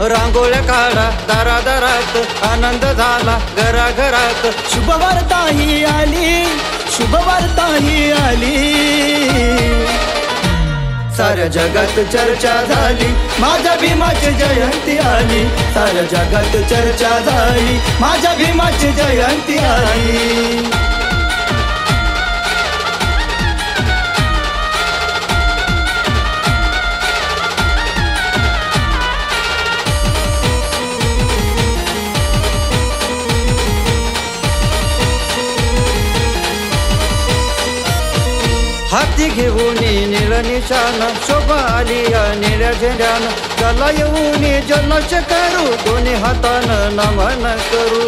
रांगोळ्या काढा दारादारात, आनंद झाला घराघरात। शुभ वार्ता ही आली, शुभ वार्ता ही आली, साऱ्या जगात चर्चा झाली, माझ्या भीमाची जयंती आली। साऱ्या जगात चर्चा झाली, माझ्या भीमाची जयंती आली। हाती घेऊन नीळ निशाण, शोभा आली या निळ्या झेंड्यानं। चला येऊन जल्लोष करू, दोन्ही हातानं नमन करू।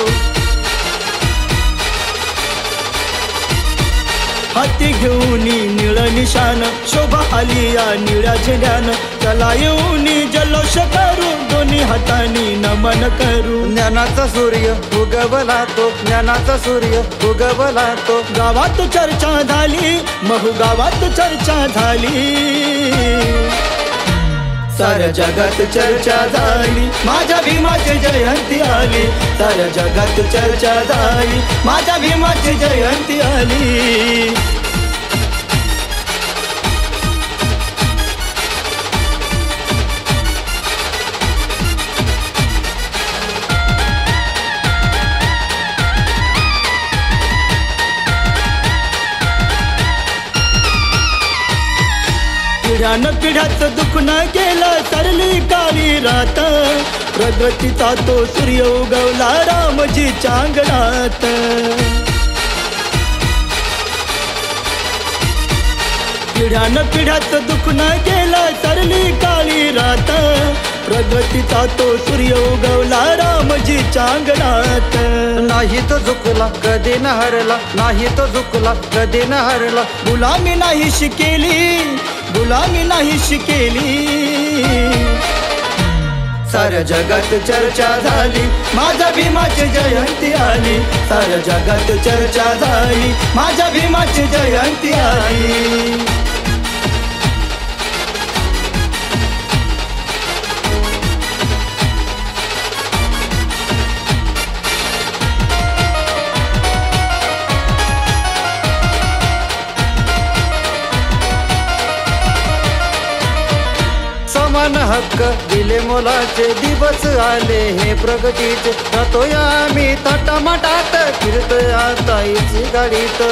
हाती घेऊन नीळ निशाण, शोभा आली या निळ्या झेंड्यानं। चला येऊन जल्लोष करू, दोन्ही हातानी नमन करू। ज्ञानाचा सूर्य उगवला तो, ज्ञानाचा सूर्य उगवला तो। गावात चर्चा झाली, महू गावात चर्चा झाली, साऱ्या जगात चर्चा झाली, माझ्या भीमाची जयंती आली। साऱ्या जगात चर्चा झाली, माझ्या भीमाची जयंती आली। पिढ्यानं पिढ्याचं दुःख न गेलं, सरली काळी रात, प्रगतीचा तो सूर्य उगवला रामजीच्या अंगणात। पिढ्यानं पिढ्याचं दुःख न गेलं, सरली काळी रात, प्रगतीचा तो सूर्य उगवला रामजीच्या अंगणात। नाही तो झुकला कधी न हरला, नाही तो झुकला कधी न हरला। गुलामी नाही शिकेली, गुलामी नाही शिकेली, साऱ्या जगात चर्चा झाली, माझ्या भीमाची जयंती आली। साऱ्या जगात चर्चा झाली, माझ्या भीमाची जयंती आली। समान हक्क दिले मोलाचे, दिवस आले हे प्रगतीचे। जातोय आम्ही थाटामाटात, फिरतोय आता इची गाडीत।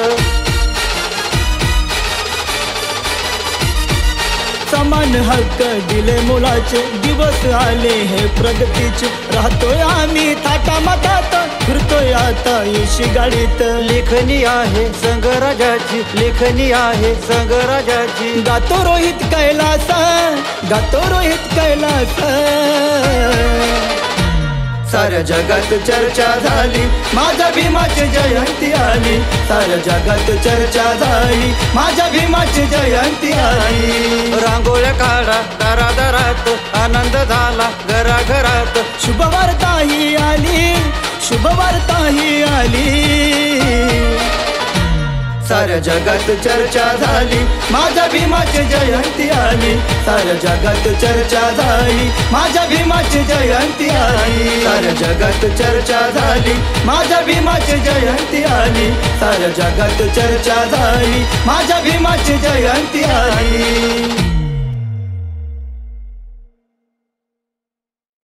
समान हक्क दिले मुलाचे, दिवस आले हे प्रगतीचे। राहतोय आम्ही थाटामाटात, फिरतोय आता इशी गाडीत। लेखनी आहे संघराजाची, लेखनी आहे संघराजाची। गातो रोहित कैलास, गातो रोहित कैलास, साऱ्या जगात चर्चा झाली, माझ्या भीमाची जयंती आली। साऱ्या जगात चर्चा झाली, माझ्या भीमाची जयंती आली। रांगोळ्या काढा दारादारात, आनंद झाला घराघरात। शुभ वार्ता ही आली, शुभ वार्ता ही आली, साऱ्या जगात चर्चा झाली, माझ्या भीमाची जयंती आली। साऱ्या जगात चर्चा झाली, माझ्या भीमाची जयंती आली। साऱ्या जगात चर्चा झाली, माझ्या भीमाची जयंती आली। साऱ्या जगात चर्चा झाली, माझ्या भीमाची जयंती आली।